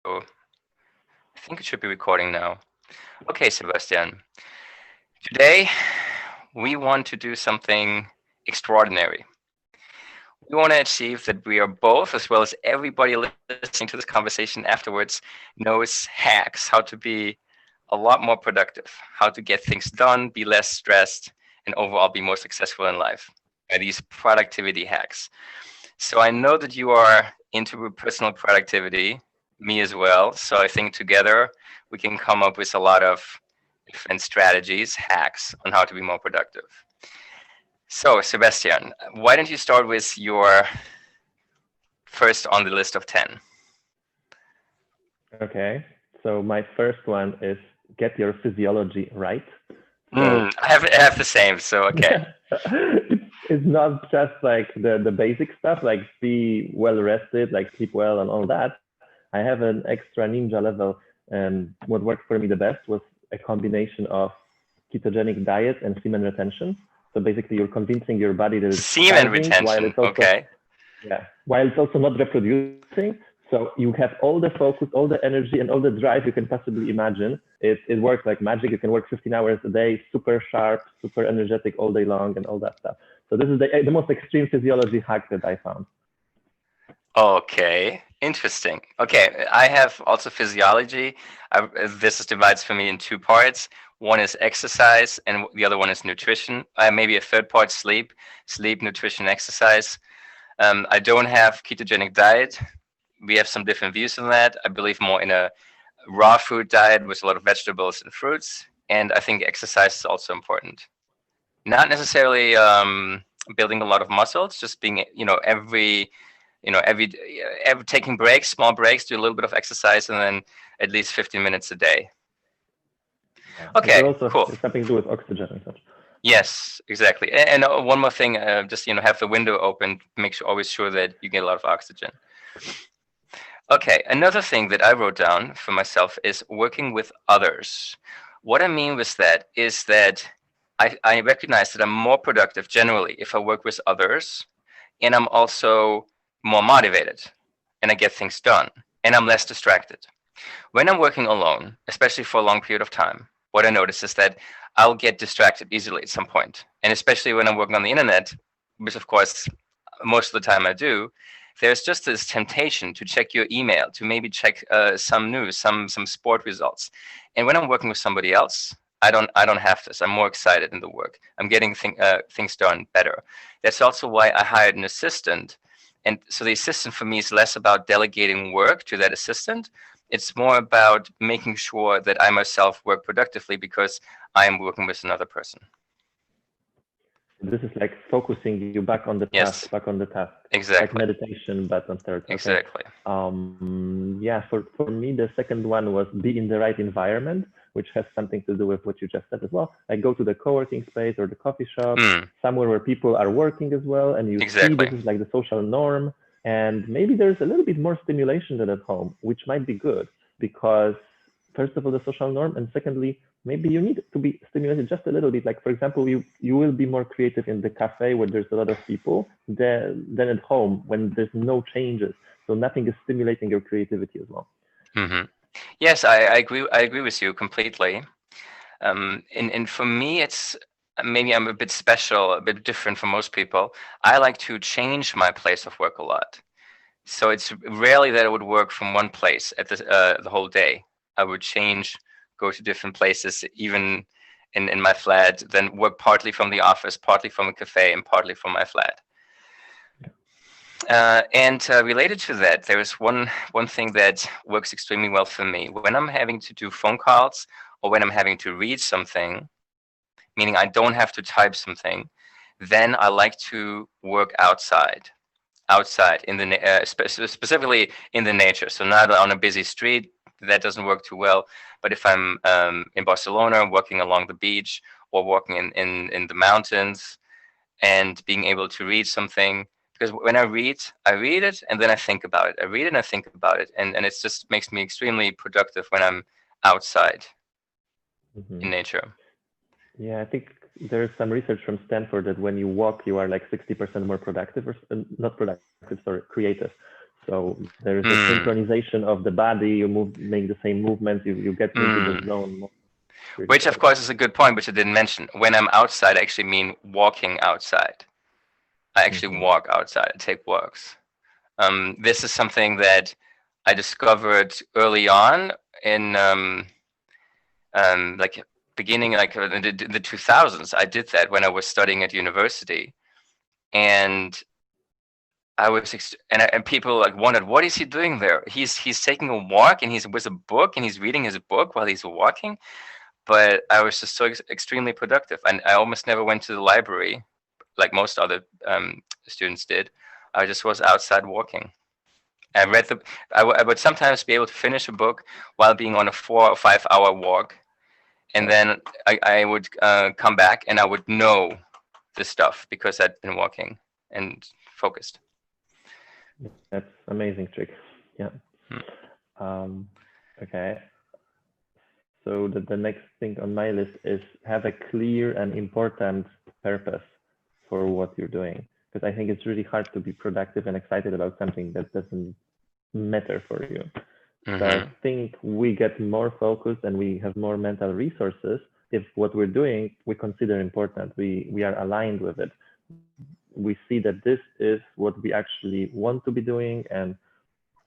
I think it should be recording now. Okay, Sebastian. Today we want to do something extraordinary. We want to achieve that we are both, as well as everybody listening to this conversation afterwards, knows hacks, how to be a lot more productive, how to get things done, be less stressed, and overall be more successful in life by these productivity hacks. So I know that you are into personal productivity, me as well. So I think together we can come up with a lot of different strategies, hacks on how to be more productive. So Sebastian, why don't you start with your first on the list of 10? Okay, so my first one is get your physiology right. So I have the same, so okay. it's not just like the basic stuff, like be well rested, like sleep well and all that. I have an extra ninja level, and what worked for me the best was a combination of ketogenic diet and semen retention. So basically, you're convincing your body that it's Semen starving while retention, it's also okay. while it's also not reproducing. So you have all the focus, all the energy, and all the drive you can possibly imagine. It works like magic. You can work 15 hours a day, super sharp, super energetic all day long, and all that stuff. So this is the most extreme physiology hack that I found. Okay, interesting. Okay, I have also physiology. This is divides for me in two parts. One is exercise, and the other one is nutrition. Maybe a third part sleep, nutrition, exercise. I don't have ketogenic diet. We have some different views on that. I believe more in a raw food diet with a lot of vegetables and fruits, and I think exercise is also important. Not necessarily building a lot of muscles, just being every taking breaks, small breaks, do a little bit of exercise, and then at least 15 minutes a day. Yeah. Okay, It also cool. has something to do with oxygen and such. Yes, exactly. And one more thing, just have the window open. Make sure always sure that you get a lot of oxygen. Okay, another thing that I wrote down for myself is working with others. What I mean with that is that I recognize that I'm more productive generally if I work with others, and I'm also more motivated, and I get things done, and I'm less distracted. When I'm working alone, especially for a long period of time, what I notice is that I'll get distracted easily at some point. And especially when I'm working on the internet, which of course most of the time I do, there's just this temptation to check your email, to maybe check some news, some sport results. And when I'm working with somebody else, I don't have this. I'm more excited in the work. I'm getting things done better. That's also why I hired an assistant. And so the assistant for me is less about delegating work to that assistant. It's more about making sure that I myself work productively because I am working with another person. This is like focusing you back on the task, Yes, back on the task, like exactly. meditation, but on steroids. Okay. Exactly. Yeah, for me, the second one was be in the right environment, which has something to do with what you just said as well. Like go to the co-working space or the coffee shop, somewhere where people are working as well, and you see this is like the social norm. And maybe there's a little bit more stimulation than at home, which might be good because, first of all, the social norm, and secondly, maybe you need to be stimulated just a little bit. Like, for example, you will be more creative in the cafe where there's a lot of people than at home when there's no changes. So nothing is stimulating your creativity as well. Mm-hmm. Yes, I agree. I agree with you completely. And for me, it's maybe I'm a bit special, a bit different from most people. I like to change my place of work a lot. So it's rarely that I would work from one place at the whole day. I would change, go to different places, even in my flat, then work partly from the office, partly from a cafe, and partly from my flat. And related to that, there is one thing that works extremely well for me. When I'm having to do phone calls or when I'm having to read something, meaning I don't have to type something, then I like to work outside in the specifically in the nature. So not on a busy street. That doesn't work too well. But if I'm in Barcelona, walking along the beach or walking in the mountains and being able to read something, because when I read it and then I think about it. I read it and I think about it. And it just makes me extremely productive when I'm outside in nature. Yeah, I think there's some research from Stanford that when you walk, you are like 60% more productive, or not productive, sorry, creative. So there is a synchronization of the body. You make the same movements. You get into the zone. Which, of course, is a good point, which I didn't mention. When I'm outside, I actually mean walking outside. I actually walk outside. I take walks. This is something that I discovered early on in like beginning like in the 2000s. I did that when I was studying at university, and I was and people like wondered, what is he doing there? He's taking a walk, and he's with a book, and he's reading his book while he's walking. But I was just so extremely productive, and I almost never went to the library like most other students did. I just was outside walking. I read I would sometimes be able to finish a book while being on a 4 or 5 hour walk, and then I would come back and I would know the stuff because I'd been walking and focused. That's amazing trick. Yeah. Okay. So the next thing on my list is have a clear and important purpose for what you're doing. Because I think it's really hard to be productive and excited about something that doesn't matter for you. So I think we get more focused and we have more mental resources if what we're doing we consider important. We are aligned with it. We see that this is what we actually want to be doing, and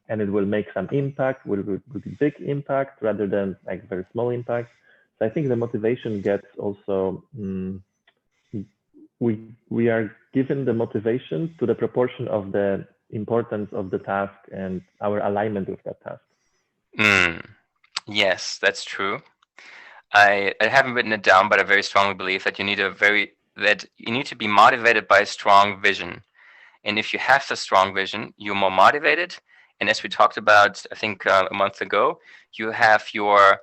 it will make some impact, will be big impact rather than like very small impact. So I think the motivation gets also, we are given the motivation to the proportion of the importance of the task and our alignment with that task. Yes, that's true. I haven't written it down, but I very strongly believe that you need to be motivated by a strong vision. And if you have the strong vision, you're more motivated. And as we talked about, I think a month ago, you have your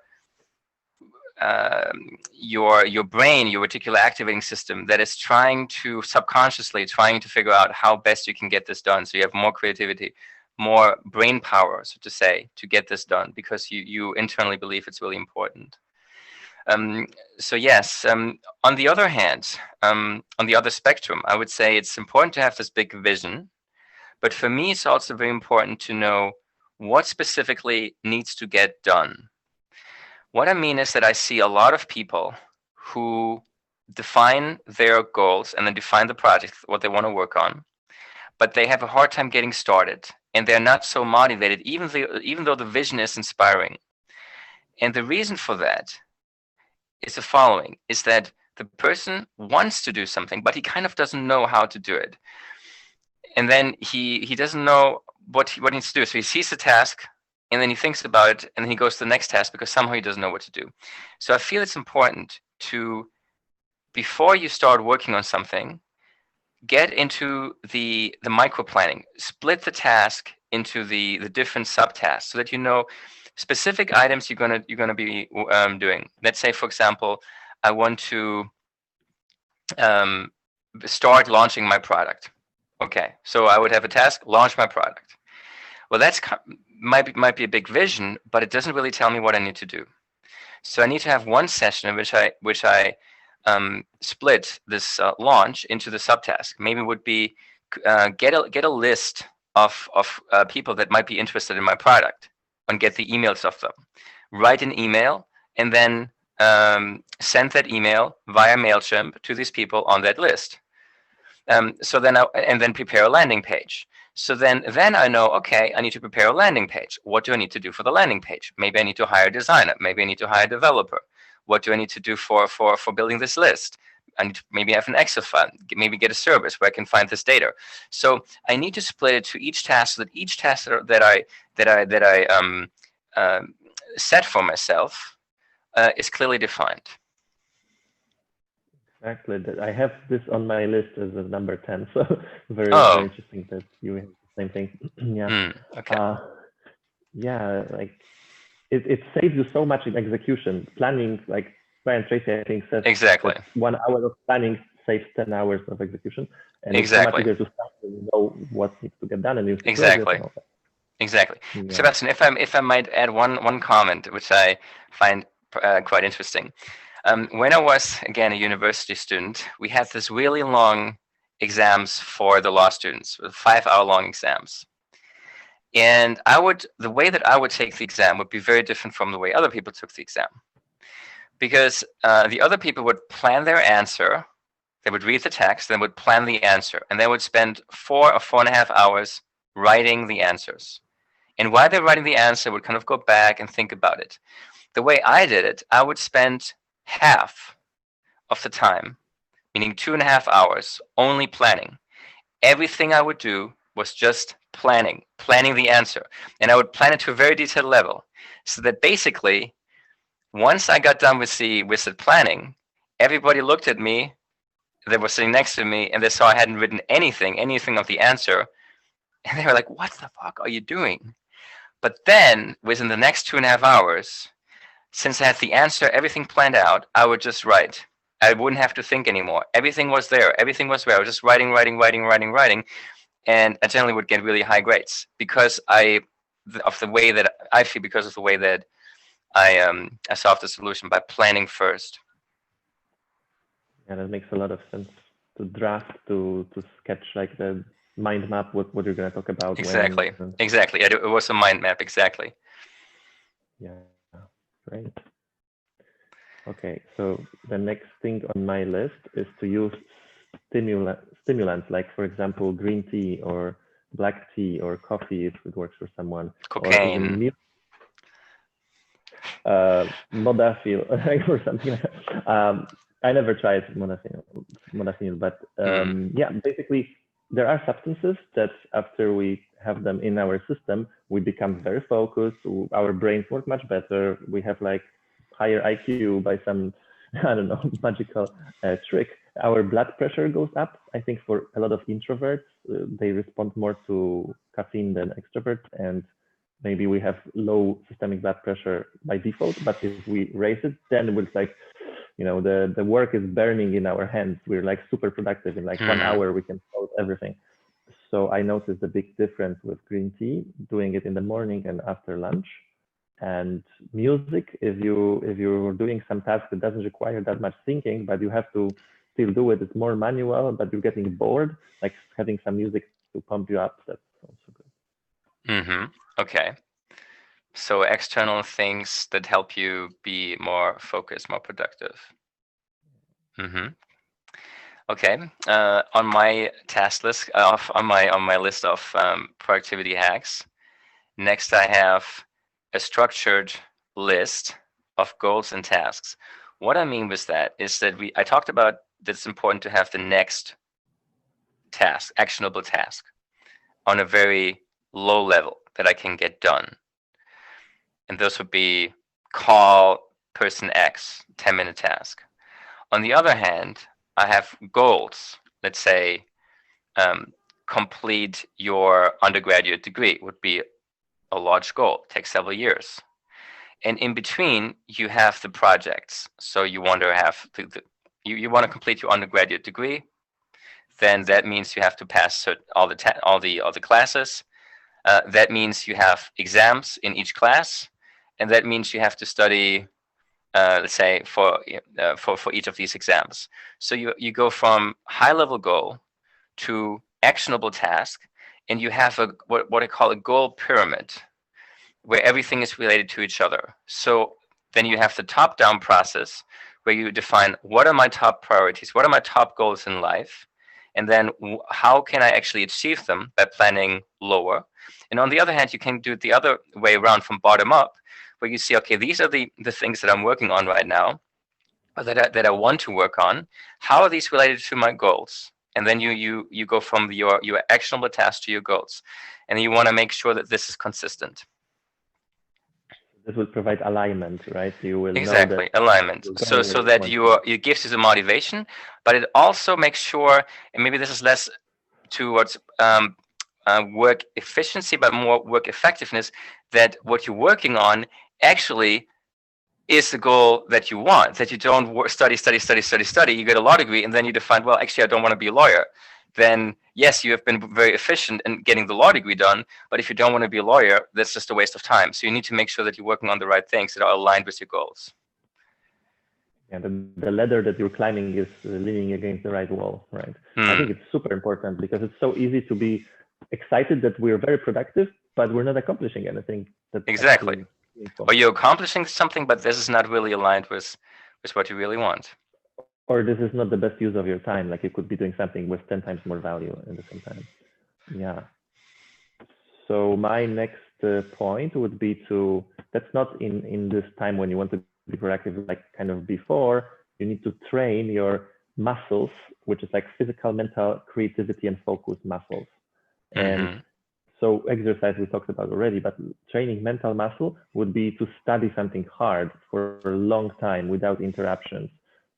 brain, your reticular activating system that is subconsciously trying to figure out how best you can get this done. So you have more creativity, more brain power, so to say, to get this done because you internally believe it's really important. So yes, on the other hand, on the other spectrum, I would say it's important to have this big vision. But for me, it's also very important to know what specifically needs to get done. What I mean is that I see a lot of people who define their goals and then define the project, what they want to work on, but they have a hard time getting started and they're not so motivated, even though the vision is inspiring. And the reason for that is the following, is that the person wants to do something, but he kind of doesn't know how to do it. And then he doesn't know what he needs to do. So he sees the task, and then he thinks about it, and then he goes to the next task because somehow he doesn't know what to do. So I feel it's important to, before you start working on something, get into the micro planning. Split the task into the different subtasks so that you know specific items you're gonna be doing. Let's say, for example, I want to start launching my product. Okay, so I would have a task: launch my product. Well, that's might be a big vision, but it doesn't really tell me what I need to do. So I need to have one session in which I split this launch into the subtask. Maybe it would be get a list of people that might be interested in my product and get the emails of them. Write an email and then send that email via MailChimp to these people on that list. So then and then prepare a landing page. So then I know, okay, I need to prepare a landing page. What do I need to do for the landing page? Maybe I need to hire a designer. Maybe I need to hire a developer. What do I need to do for building this list? I need to maybe have an Excel file, maybe get a service where I can find this data. So I need to split it to each task so that each task that I set for myself is clearly defined. Exactly. I have this on my list as a number 10. So very interesting that you have the same thing. Yeah. Okay. Yeah, like it saves you so much in execution. Planning, like Brian Tracy, I think, said exactly 1 hour of planning saves 10 hours of execution. And exactly. It's so much easier to start when you know what needs to get done and you exactly. Exactly. Yeah. Sebastian, if I might add one comment, which I find quite interesting. When I was, again, a university student, we had this really long exams for the law students, 5-hour long exams. And the way that I would take the exam would be very different from the way other people took the exam. Because the other people would plan their answer, they would read the text, then would plan the answer, and they would spend 4 or 4.5 hours writing the answers. And while they're writing the answer, would kind of go back and think about it. The way I did it, I would spend half of the time, meaning 2.5 hours, only planning. Everything I would do was just planning the answer. And I would plan it to a very detailed level. So that basically, once I got done with the planning, everybody looked at me, they were sitting next to me, and they saw I hadn't written anything of the answer. And they were like, what the fuck are you doing? But then, within the next 2.5 hours, since I had the answer, everything planned out, I would just write. I wouldn't have to think anymore. Everything was there. Everything was there. I was just writing. And I generally would get really high grades because of the way that I solved the solution by planning first. Yeah, that makes a lot of sense. To draft, to sketch like the mind map, what you're going to talk about. Exactly. Exactly. It was a mind map. Exactly. Yeah, great. Okay, so the next thing on my list is to use stimulants, like for example, green tea or black tea or coffee if it works for someone. Cocaine. Modafinil or something like that. I never tried modafinil, but yeah, basically there are substances that after we have them in our system, we become very focused, our brains work much better, we have like higher IQ by some, I don't know, magical trick. Our blood pressure goes up. I think for a lot of introverts, they respond more to caffeine than extroverts, and maybe we have low systemic blood pressure by default. But if we raise it, then it's like, you know, the work is burning in our hands. We're like super productive. In like 1 hour, we can solve everything. So I noticed a big difference with green tea, doing it in the morning and after lunch. And music, if you're doing some task that doesn't require that much thinking, but you have to still do it, it's more manual, but you're getting bored, like having some music to pump you up, that's also good. Okay. So external things that help you be more focused, more productive. Okay. On my task list, on my list of productivity hacks, next I have a structured list of goals and tasks. What I mean with that is that I talked about that it's important to have the next task, actionable task, on a very low level that I can get done. And those would be call person X, 10-minute task. On the other hand, I have goals. Let's say complete your undergraduate degree would be a large goal, takes several years. And in between, you have the projects. So you want to have you want to complete your undergraduate degree. Then that means you have to pass all the classes. That means you have exams in each class, and that means you have to study, let's say, for each of these exams. So you go from high level goal to actionable task, and you have what I call a goal pyramid, where everything is related to each other. So then you have the top-down process where you define what are my top priorities, what are my top goals in life, and then how can I actually achieve them by planning lower. And on the other hand, you can do it the other way around, from bottom up, where you see, okay, these are the things that I'm working on right now, or that I want to work on. How are these related to my goals? And then you go from your actionable task to your goals, and you want to make sure that this is consistent. This will provide alignment, right? You will exactly know that alignment. So that it gives you the motivation, but it also makes sure, and maybe this is less towards work efficiency, but more work effectiveness, that what you're working on actually is the goal that you want. That you don't study, you get a law degree, and then you define, well, actually, I don't want to be a lawyer. Then yes, you have been very efficient in getting the law degree done, but if you don't want to be a lawyer, that's just a waste of time. So you need to make sure that you're working on the right things that are aligned with your goals. Yeah, the ladder that you're climbing is leaning against the right wall, right? I think it's super important, because it's so easy to be excited that we're very productive, but we're not accomplishing anything. That's exactly. meaningful. Or you're accomplishing something, but this is not really aligned with what you really want. Or this is not the best use of your time. Like you could be doing something with 10 times more value at the same time. Yeah. So my next point would be to, that's not in this time when you want to be proactive, like kind of before, you need to train your muscles, which is like physical, mental, creativity, and focus muscles. And so exercise we talked about already, but training mental muscle would be to study something hard for a long time without interruptions,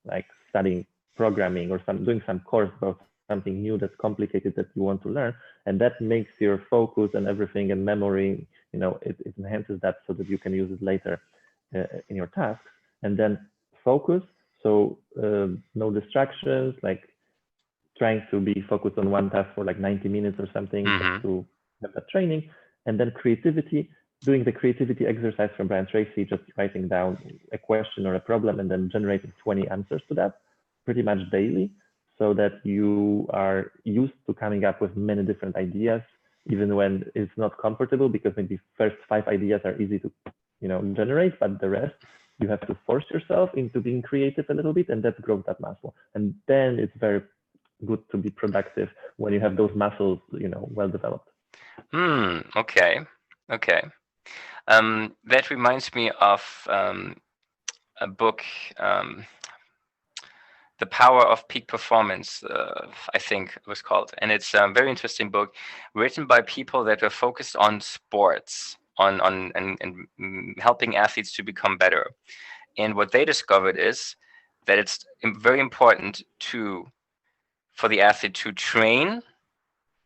like studying programming or doing some course about something new that's complicated that you want to learn. And that makes your focus and everything and memory, it enhances that so that you can use it later in your tasks. And then focus, so no distractions, like trying to be focused on one task for like 90 minutes or something, just to have that training. And then creativity, doing the creativity exercise from Brian Tracy, just writing down a question or a problem and then generating 20 answers to that pretty much daily, so that you are used to coming up with many different ideas, even when it's not comfortable, because maybe first 5 ideas are easy to generate, but the rest you have to force yourself into being creative a little bit, and that grows that muscle. And then it's very good to be productive when you have those muscles, well developed. Okay. That reminds me of a book, The Power of Peak Performance, I think it was called. And it's a very interesting book written by people that were focused on sports, and helping athletes to become better. And what they discovered is that it's very important for the athlete to train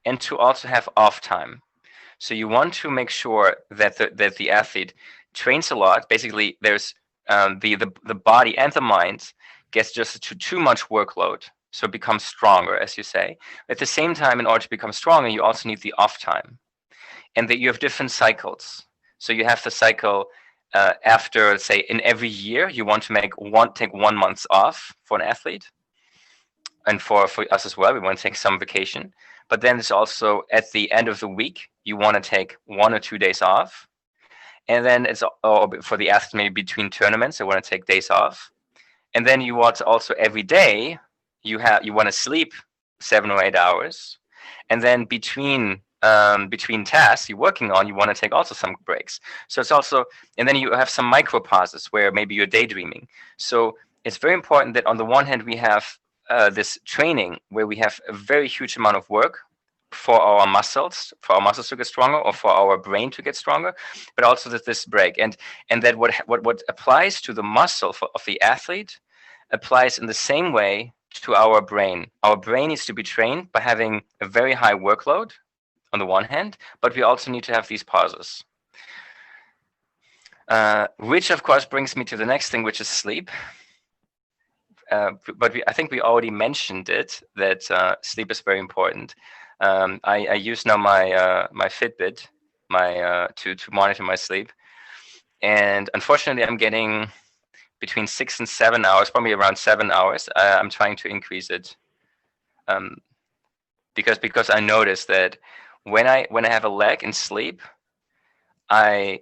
and to also have off time. So you want to make sure that the athlete trains a lot. Basically, there's the body and the mind gets just to too much workload, so it becomes stronger, as you say. At the same time, in order to become stronger, you also need the off time, and that you have different cycles. So you have the cycle after, say, in every year, you want to take 1 month off for an athlete, and for us as well, we want to take some vacation. But then it's also at the end of the week, you want to take 1 or 2 days off. And then it's for the athletes, maybe between tournaments, they want to take days off. And then you want also every day, you want to sleep 7 or 8 hours. And then between tasks you're working on, you want to take also some breaks. So it's also, and then you have some micro pauses where maybe you're daydreaming. So it's very important that on the one hand, we have this training where we have a very huge amount of work for our muscles to get stronger, or for our brain to get stronger, but also that this break, and that what applies to the muscle of the athlete applies in the same way to our brain. Our brain needs to be trained by having a very high workload on the one hand, but we also need to have these pauses. Which of course brings me to the next thing, which is sleep. But I think we already mentioned it, that sleep is very important. I use now my Fitbit, to monitor my sleep, and unfortunately, I'm getting between 6 and 7 hours, probably around 7 hours. I'm trying to increase it, because I noticed that when I have a lag in sleep, I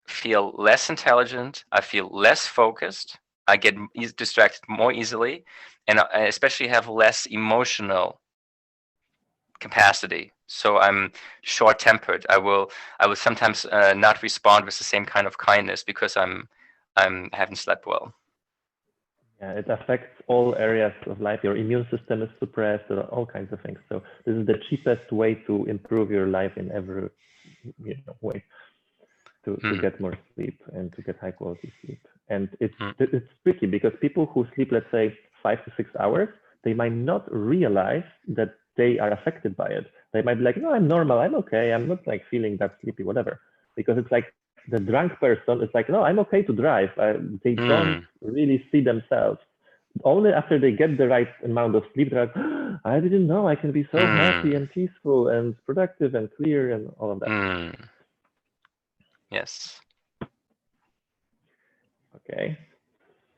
feel less intelligent, I feel less focused, I get distracted more easily, and I especially have less emotional capacity. So I'm short-tempered. I will sometimes not respond with the same kind of kindness because I haven't slept well. Yeah, it affects all areas of life. Your immune system is suppressed, all kinds of things. So this is the cheapest way to improve your life in every way, to get more sleep and to get high quality sleep. And it's tricky because people who sleep, let's say 5 to 6 hours, they might not realize that they are affected by it. They might be like, no, I'm normal, I'm okay, I'm not like feeling that sleepy, whatever. Because it's like the drunk person is like, no, I'm okay to drive. They don't really see themselves. Only after they get the right amount of sleep, they're like, oh, I didn't know I can be so happy and peaceful and productive and clear and all of that. Yes. Okay.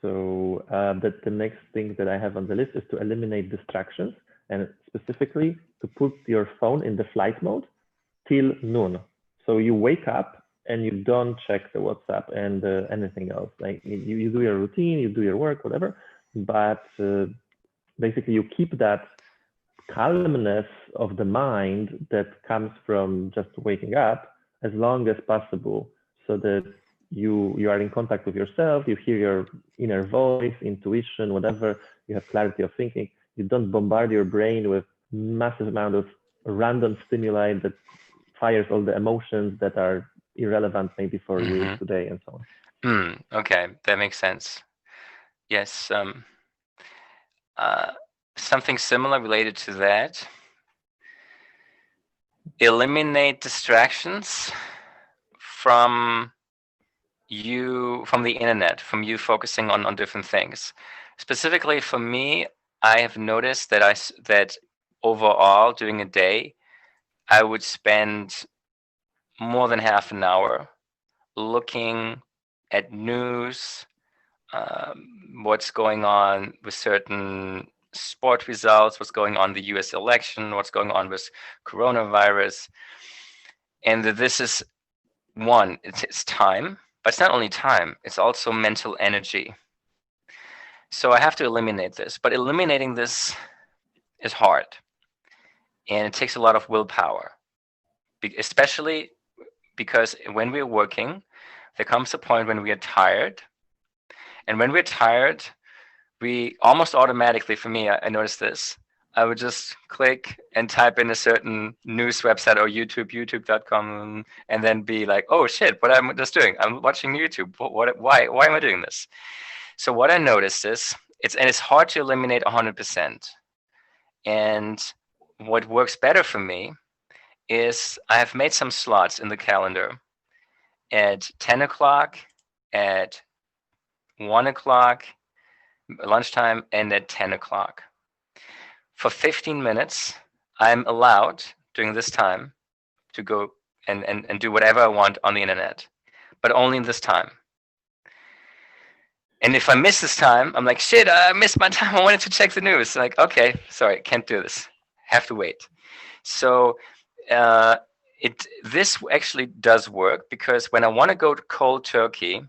So the next thing that I have on the list is to eliminate distractions, and specifically to put your phone in the flight mode till noon. So you wake up and you don't check the WhatsApp and anything else. Like you do your routine, you do your work, whatever, but basically you keep that calmness of the mind that comes from just waking up as long as possible, so that you are in contact with yourself, you hear your inner voice, intuition, whatever, you have clarity of thinking. You don't bombard your brain with massive amount of random stimuli that fires all the emotions that are irrelevant maybe for you today and so on. Okay, that makes sense. Yes. Something similar related to that. Eliminate distractions from the internet, from you focusing on different things. Specifically for me, I have noticed that overall during a day, I would spend more than half an hour looking at news, what's going on with certain sport results, what's going on in the US election, what's going on with coronavirus. And that this is one, it's time, but it's not only time, it's also mental energy. So I have to eliminate this, but eliminating this is hard. And it takes a lot of willpower, especially because when we're working, there comes a point when we are tired. And when we're tired, we almost automatically, for me, I noticed this, I would just click and type in a certain news website or youtube.com, and then be like, oh shit, what am I just doing? I'm watching YouTube. Why am I doing this? So what I noticed is, it's hard to eliminate 100%. And what works better for me is I have made some slots in the calendar at 10 o'clock, at 1 o'clock, lunchtime, and at 10 o'clock. For 15 minutes, I'm allowed during this time to go and do whatever I want on the internet, but only in this time. And if I miss this time, I'm like, shit, I missed my time. I wanted to check the news. Like, okay, sorry, can't do this. Have to wait. So this actually does work, because when I want to go to cold turkey,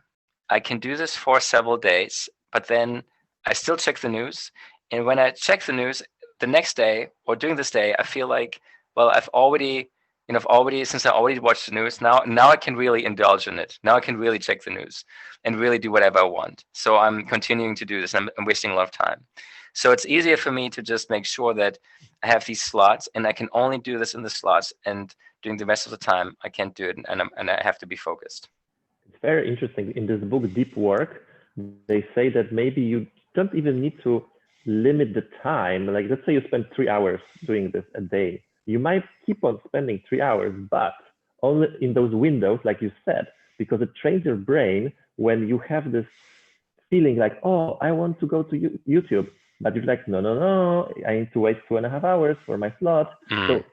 I can do this for several days, but then I still check the news. And when I check the news the next day or during this day, I feel like, well, since I already watched the news, now I can really indulge in it. Now I can really check the news and really do whatever I want. So I'm continuing to do this. I'm wasting a lot of time. So it's easier for me to just make sure that I have these slots, and I can only do this in the slots, and during the rest of the time, I can't do it, and I have to be focused. It's very interesting. In this book, Deep Work, they say that maybe you don't even need to limit the time. Like, let's say you spend 3 hours doing this a day. You might keep on spending 3 hours, but only in those windows, like you said, because it trains your brain when you have this feeling like, oh, I want to go to YouTube, but you're like, no, I need to wait 2.5 hours for my slot. So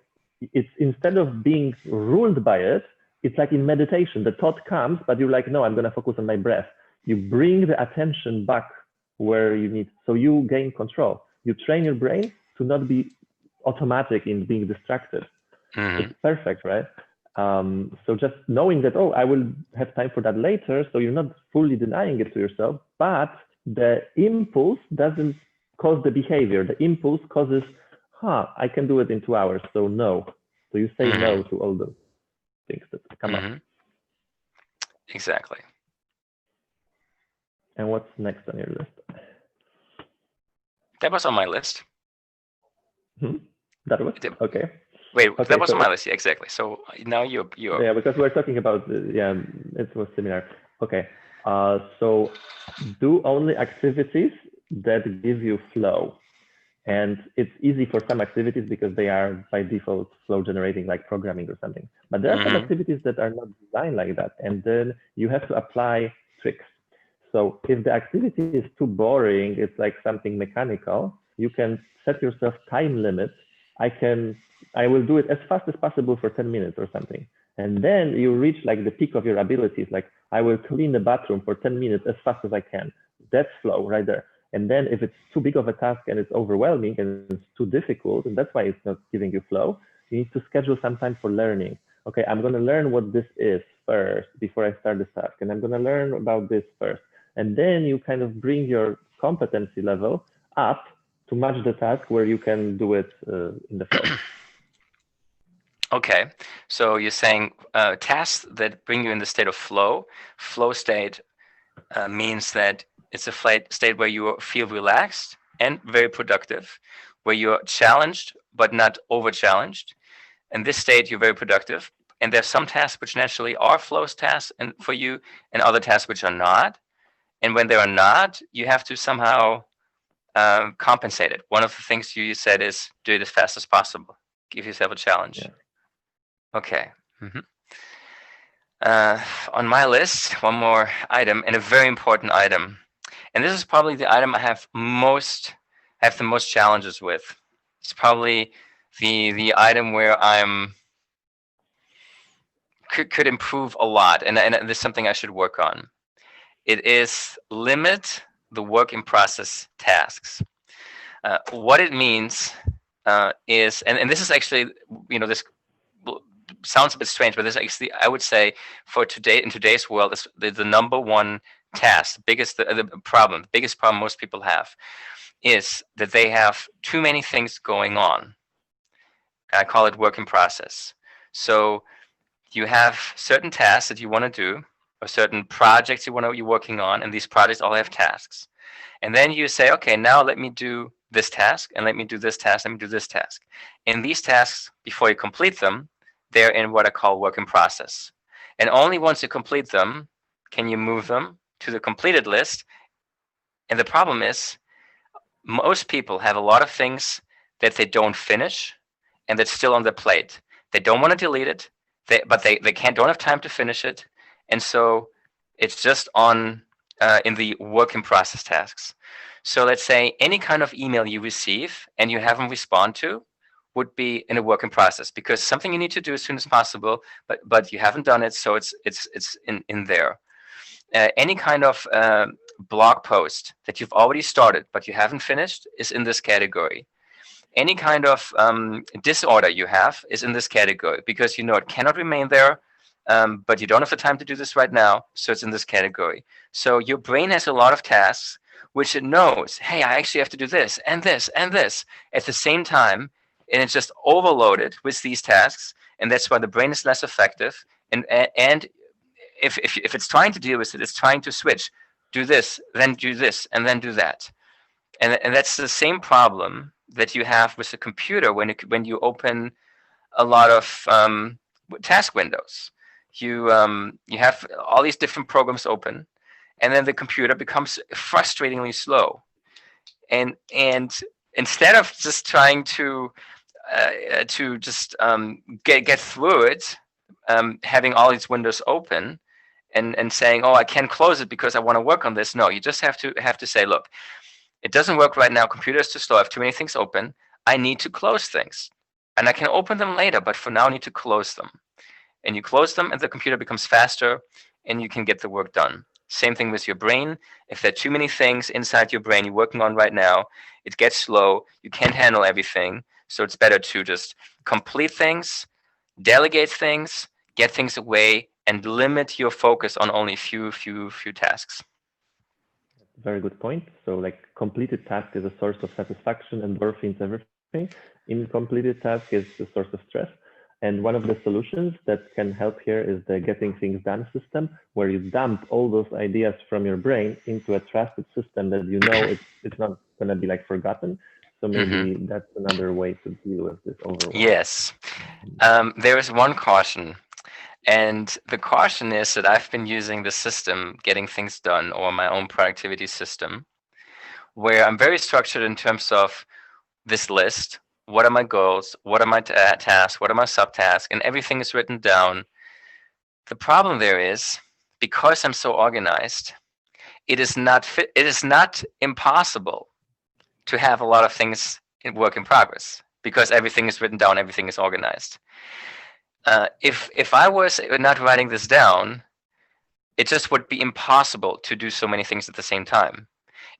it's, instead of being ruled by it, it's like in meditation, the thought comes, but you're like, no, I'm going to focus on my breath. You bring the attention back where you need, so you gain control. You train your brain to not be automatic in being distracted. It's perfect, right? So just knowing that, oh, I will have time for that later, so you're not fully denying it to yourself, but the impulse doesn't cause the behavior. The impulse causes, I can do it in 2 hours, so no. So you say no to all those things that come up. Exactly. And what's next on your list? That was on my list. That was? Okay. Wait, okay, that was on my list. Yeah, exactly. So now you're. Yeah, because we're talking about, it was similar. Okay. So do only activities that give you flow. And it's easy for some activities because they are by default flow generating, like programming or something. But there are some activities that are not designed like that. And then you have to apply tricks. So if the activity is too boring, it's like something mechanical, you can set yourself time limits. I will do it as fast as possible for 10 minutes or something. And then you reach like the peak of your abilities. Like, I will clean the bathroom for 10 minutes as fast as I can. That's flow right there. And then if it's too big of a task and it's overwhelming and it's too difficult, and that's why it's not giving you flow, you need to schedule some time for learning. okay, I'm going to learn what this is first before I start this task, and I'm going to learn about this first. And then you kind of bring your competency level up to match the task where you can do it in the flow. Okay, so you're saying tasks that bring you in the state of flow. Flow state means that it's a state where you feel relaxed and very productive, where you're challenged but not over challenged. In this state, you're very productive. And there's some tasks which naturally are flow tasks and for you, and other tasks which are not. And when they are not, you have to somehow compensate it. One of the things you said is do it as fast as possible. Give yourself a challenge. Yeah. Okay. On my list, one more item, and a very important item. And this is probably the item I have the most challenges with. It's probably the item where could improve a lot, and this is something I should work on. It is limit the work in process tasks. What it means is, and this is actually, this sounds a bit strange, but this actually, I would say, in today's world, is the number one task, the biggest problem most people have, is that they have too many things going on. I call it work in process. So you have certain tasks that you want to do, or certain projects you're working on, and these projects all have tasks. And then you say, okay, now let me do this task, and let me do this task, let me do this task. And these tasks, before you complete them, they're in what I call work in process. And only once you complete them can you move them to the completed list. And the problem is, most people have a lot of things that they don't finish and that's still on their plate. They don't want to delete it, but they don't have time to finish it. And so it's just in the work in process tasks. So let's say any kind of email you receive and you haven't responded to would be in a work in process, because something you need to do as soon as possible, but you haven't done it, so it's in there. Any kind of blog post that you've already started but you haven't finished is in this category. Any kind of disorder you have is in this category, because it cannot remain there, but you don't have the time to do this right now, so it's in this category. So your brain has a lot of tasks which it knows, hey, I actually have to do this and this and this at the same time, and it's just overloaded with these tasks, and that's why the brain is less effective. And if it's trying to deal with it, it's trying to switch, do this, then do this, and then do that. And that's the same problem that you have with the computer when you open a lot of task windows. You have all these different programs open, and then the computer becomes frustratingly slow. And instead of just trying to get through it, having all these windows open and saying, oh, I can't close it because I want to work on this. No, you just have to say, look, it doesn't work right now. Computer is too slow. I have too many things open. I need to close things. And I can open them later, but for now I need to close them. And you close them and the computer becomes faster and you can get the work done. Same thing with your brain. If there are too many things inside your brain you're working on right now, it gets slow. You can't handle everything. So it's better to just complete things, delegate things, get things away, and limit your focus on only few tasks. Very good point. So like completed task is a source of satisfaction, endorphins, everything. Incompleted task is a source of stress. And one of the solutions that can help here is the getting things done system, where you dump all those ideas from your brain into a trusted system that it's not going to be like forgotten. So maybe that's another way to deal with this overall. Yes. There is one caution. And the caution is that I've been using the system, getting things done, or my own productivity system, where I'm very structured in terms of this list. What are my goals? What are my tasks? What are my subtasks? And everything is written down. The problem there is, because I'm so organized, it is not impossible to have a lot of things in work in progress, because everything is written down, everything is organized. If I was not writing this down, it just would be impossible to do so many things at the same time.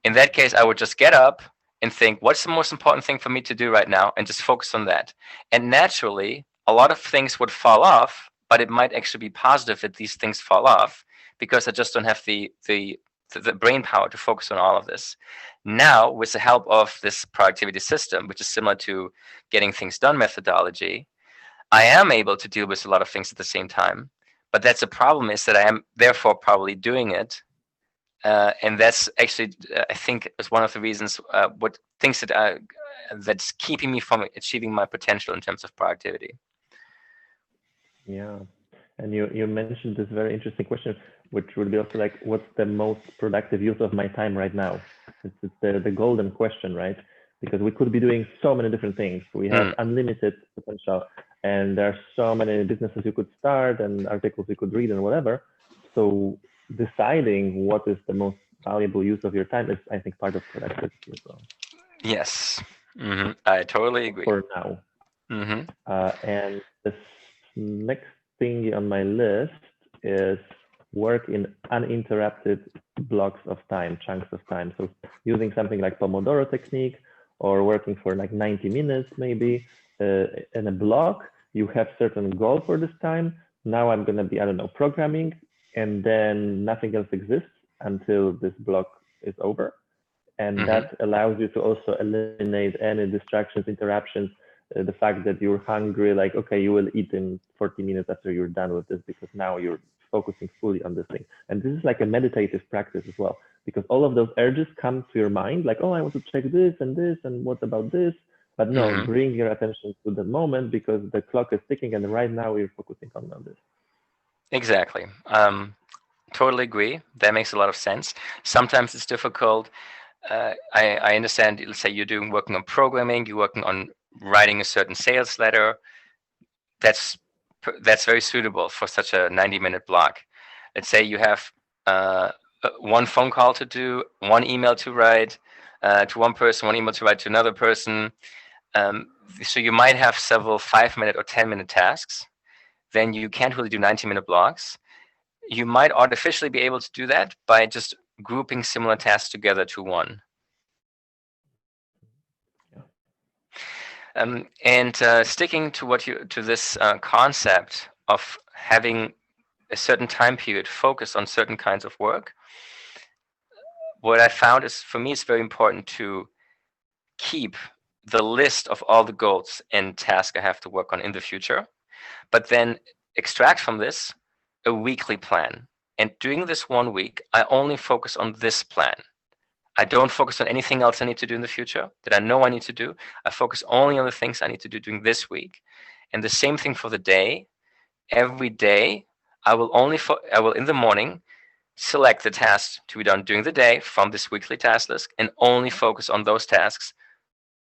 In that case, I would just get up and think, what's the most important thing for me to do right now, and just focus on that. And naturally, a lot of things would fall off but it might actually be positive that these things fall off because I just don't have the brain power to focus on all of this. Now, with the help of this productivity system, which is similar to getting things done methodology, I am able to deal with a lot of things at the same time. But that's the problem, is that I am therefore probably doing it. And that's actually, I think, is one of the reasons, what things that that's keeping me from achieving my potential in terms of productivity. Yeah. And you mentioned this very interesting question, which would be also like, what's the most productive use of my time right now? It's the golden question, right? Because we could be doing so many different things. We have unlimited potential, and there are so many businesses you could start and articles you could read and whatever. So deciding what is the most valuable use of your time is, I think, part of productivity as well. Yes, I totally agree. For now. And this next thing on my list is work in uninterrupted blocks of time, chunks of time. So using something like Pomodoro technique, or working for like 90 minutes maybe in a block. You have certain goal for this time. Now I'm going to be, I don't know, programming, and then nothing else exists until this block is over. And that allows you to also eliminate any distractions, interruptions, the fact that you're hungry, like, okay, you will eat in 40 minutes after you're done with this, because now you're focusing fully on this thing. And this is like a meditative practice as well, because all of those urges come to your mind, like, oh, I want to check this, and what about this? But no, bring your attention to the moment, because the clock is ticking, and right now you're focusing on this. Exactly. Totally agree. That makes a lot of sense. Sometimes it's difficult. I understand, let's say you're working on programming, you're working on writing a certain sales letter. That's very suitable for such a 90-minute block. Let's say you have one phone call to do, one email to write to one person, one email to write to another person. So you might have several 5-minute or 10-minute tasks. Then you can't really do 90-minute blocks. You might artificially be able to do that by just grouping similar tasks together to one. And sticking to this concept of having a certain time period focused on certain kinds of work, what I found is, for me, it's very important to keep the list of all the goals and tasks I have to work on in the future, but then extract from this a weekly plan. And during this 1 week, I only focus on this plan. I don't focus on anything else I need to do in the future that I know I need to do. I focus only on the things I need to do during this week. And the same thing for the day. Every day, I will in the morning select the tasks to be done during the day from this weekly task list, and only focus on those tasks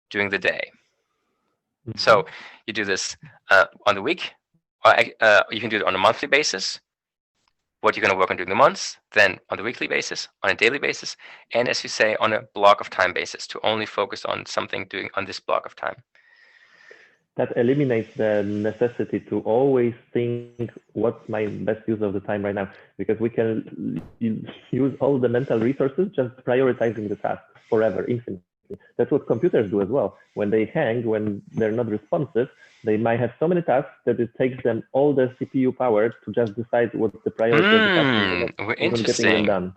during the day. So you do this on the week, or you can do it on a monthly basis, what you're going to work on during the months, then on the weekly basis, on a daily basis, and, as you say, on a block of time basis, to only focus on something doing on this block of time. That eliminates the necessity to always think, what's my best use of the time right now? Because we can use all the mental resources just prioritizing the task forever, infinitely. That's what computers do as well. When they hang, when they're not responsive, they might have so many tasks that it takes them all the CPU power to just decide what's the priority of the task, even getting them done.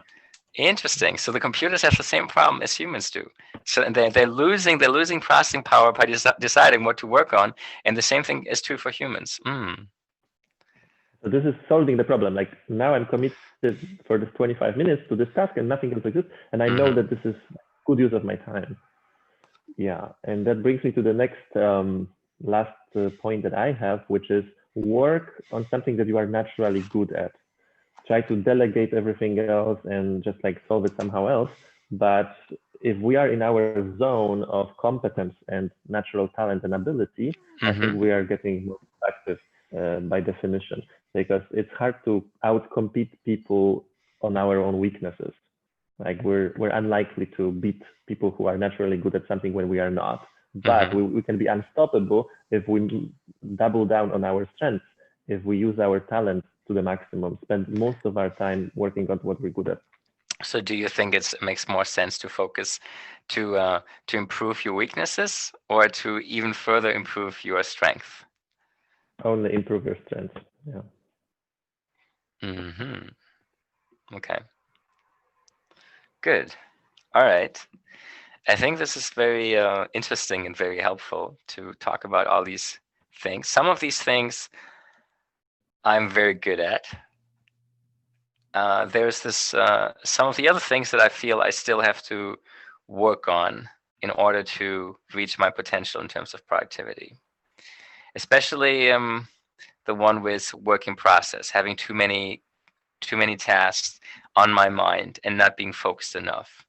Interesting. So the computers have the same problem as humans do. So they're losing processing power by deciding what to work on, and the same thing is true for humans. So this is solving the problem. Like, now I'm committed for this 25 minutes to this task, and nothing else exists, and I know that this is good use of my time. Yeah, and that brings me to the next last point that I have, which is work on something that you are naturally good at. Try to delegate everything else and just like solve it somehow else. But if we are in our zone of competence and natural talent and ability, I think we are getting more productive by definition, because it's hard to outcompete people on our own weaknesses. Like, we're unlikely to beat people who are naturally good at something when we are not. But we can be unstoppable if we double down on our strengths, if we use our talent to the maximum, spend most of our time working on what we're good at. So do you think it makes more sense to focus to improve your weaknesses, or to even further improve your strength? Only improve your strength. Yeah. Okay. Good. All right. I think this is very interesting and very helpful to talk about all these things. Some of these things I'm very good at. There's some of the other things that I feel I still have to work on in order to reach my potential in terms of productivity. Especially the one with working process, having too many tasks on my mind and not being focused enough.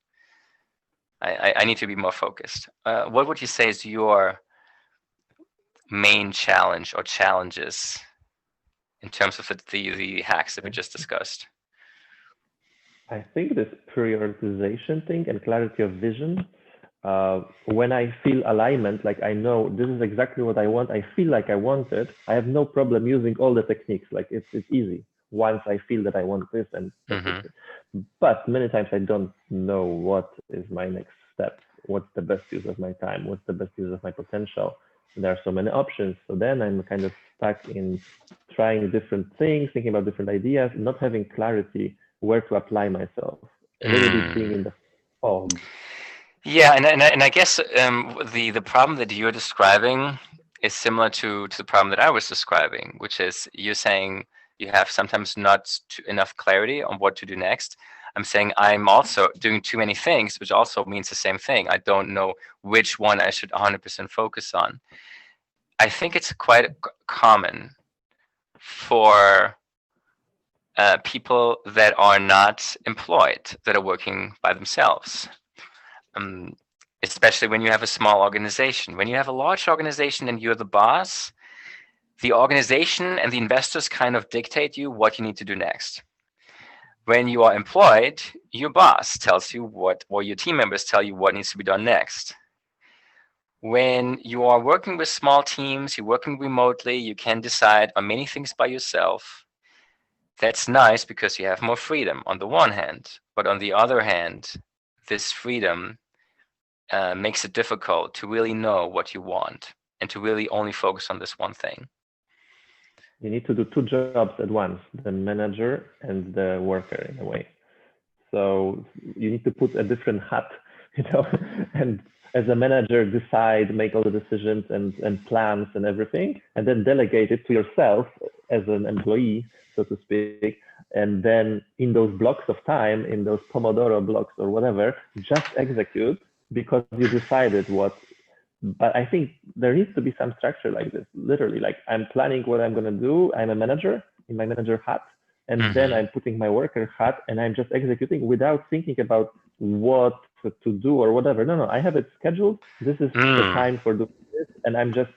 I need to be more focused. What would you say is your main challenge or challenges in terms of the hacks that we just discussed? I think this prioritization thing and clarity of vision, when I feel alignment, like I know this is exactly what I want, I feel like I want it, I have no problem using all the techniques. Like it's easy once I feel that I want this, and that's it. But many times I don't know what is my next step, what's the best use of my time, what's the best use of my potential. There are so many options. So then I'm kind of stuck in trying different things, thinking about different ideas, not having clarity where to apply myself, really being in the fog. Yeah, and I guess the problem that you're describing is similar to the problem that I was describing, which is you're saying you have sometimes not enough clarity on what to do next. I'm saying I'm also doing too many things, which also means the same thing. I don't know which one I should 100% focus on. I think it's quite common for people that are not employed, that are working by themselves. Especially when you have a small organization. When you have a large organization and you're the boss, the organization and the investors kind of dictate you what you need to do next. When you are employed, your boss tells you what, or your team members tell you what needs to be done next. When you are working with small teams, you're working remotely, you can decide on many things by yourself. That's nice because you have more freedom on the one hand, but on the other hand, this freedom makes it difficult to really know what you want and to really only focus on this one thing. You need to do two jobs at once, the manager and the worker in a way. So you need to put a different hat, and as a manager decide, make all the decisions and plans and everything, and then delegate it to yourself as an employee, so to speak. And then in those blocks of time, in those Pomodoro blocks or whatever, just execute because you decided what. But I think there needs to be some structure like this, literally. Like I'm planning what I'm going to do. I'm a manager in my manager hat. And then I'm putting my worker hat and I'm just executing without thinking about what to do or whatever. No, I have it scheduled. This is the time for doing this. And I'm just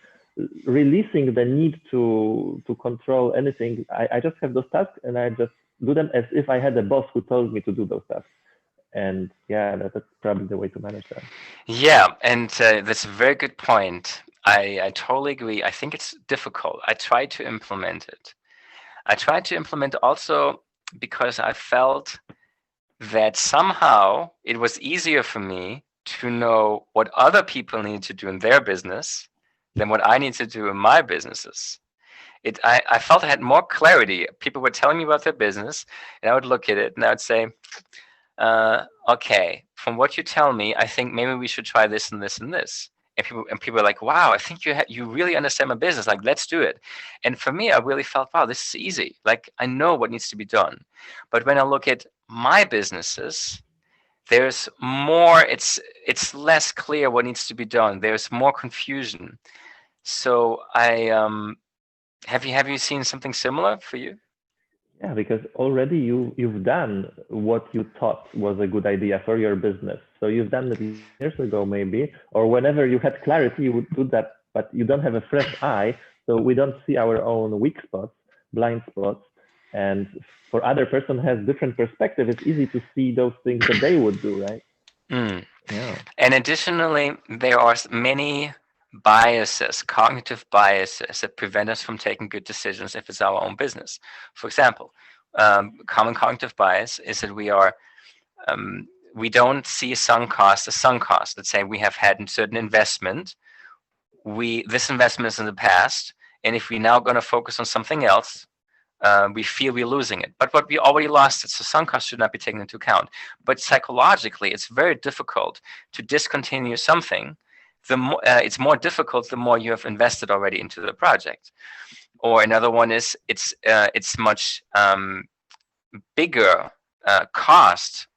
releasing the need to control anything. I just have those tasks and I just do them as if I had a boss who told me to do those tasks. And yeah, that's probably the way to manage that. Yeah, and that's a very good point. I totally agree. I think it's difficult. I try to implement it. I tried to implement also because I felt that somehow it was easier for me to know what other people need to do in their business than what I need to do in my businesses. I felt I had more clarity. People were telling me about their business, and I would look at it and I would say, okay, from what you tell me, I think maybe we should try this and this and this. And people are like, wow, I think you really understand my business. Like, let's do it. And for me, I really felt, wow, this is easy. Like, I know what needs to be done. But when I look at my businesses, there's more. It's less clear what needs to be done. There's more confusion. So have you seen something similar for you? Yeah, because already you've done what you thought was a good idea for your business. So you've done it years ago, maybe, or whenever you had clarity, you would do that. But you don't have a fresh eye, so we don't see our own weak spots, blind spots. And for other person has different perspective, it's easy to see those things that they would do, right? Yeah. And additionally, there are many biases, cognitive biases that prevent us from taking good decisions if it's our own business. For example, common cognitive bias is that we don't see a sunk cost as sunk cost. Let's say we have had a certain investment. This investment is in the past, and if we're now going to focus on something else, we feel we're losing it. But what we already lost it, so sunk costs should not be taken into account. But psychologically, it's very difficult to discontinue something. It's more difficult the more you have invested already into the project. Or another one is it's much bigger cost.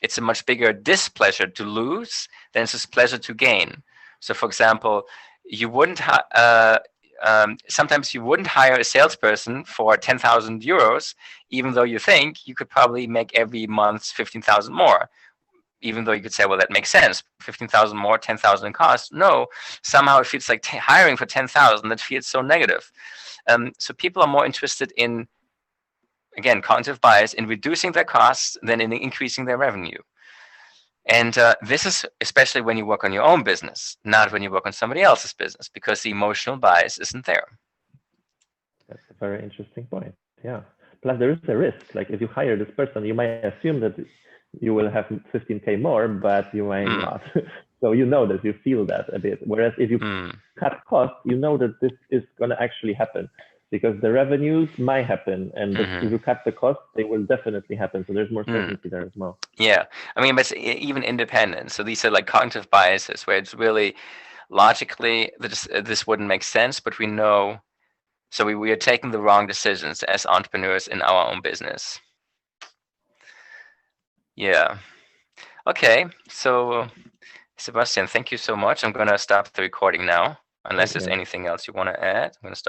It's a much bigger displeasure to lose than it's a pleasure to gain. So, for example, you wouldn't sometimes you wouldn't hire a salesperson for 10,000 euros, even though you think you could probably make every month 15,000 more. Even though you could say, well, that makes sense, 15,000 more, 10,000 in cost. No, somehow it feels like hiring for 10,000. That feels so negative. So people are more interested in, again, cognitive bias, in reducing their costs than in increasing their revenue. And this is especially when you work on your own business, not when you work on somebody else's business, because the emotional bias isn't there. That's a very interesting point. Yeah. Plus, there is a risk. Like if you hire this person, you might assume that you will have 15K more, but you might not. So you know that, you feel that a bit. Whereas if you cut costs, you know that this is going to actually happen, because the revenues might happen, and if you cut the cost, they will definitely happen. So there's more certainty there as well. Yeah, I mean, but even independent. So these are like cognitive biases, where it's really logically this wouldn't make sense, but we know. So we are taking the wrong decisions as entrepreneurs in our own business. Yeah. Okay. So Sebastian, thank you so much. I'm gonna stop the recording now, unless there's anything else you want to add. I'm gonna stop.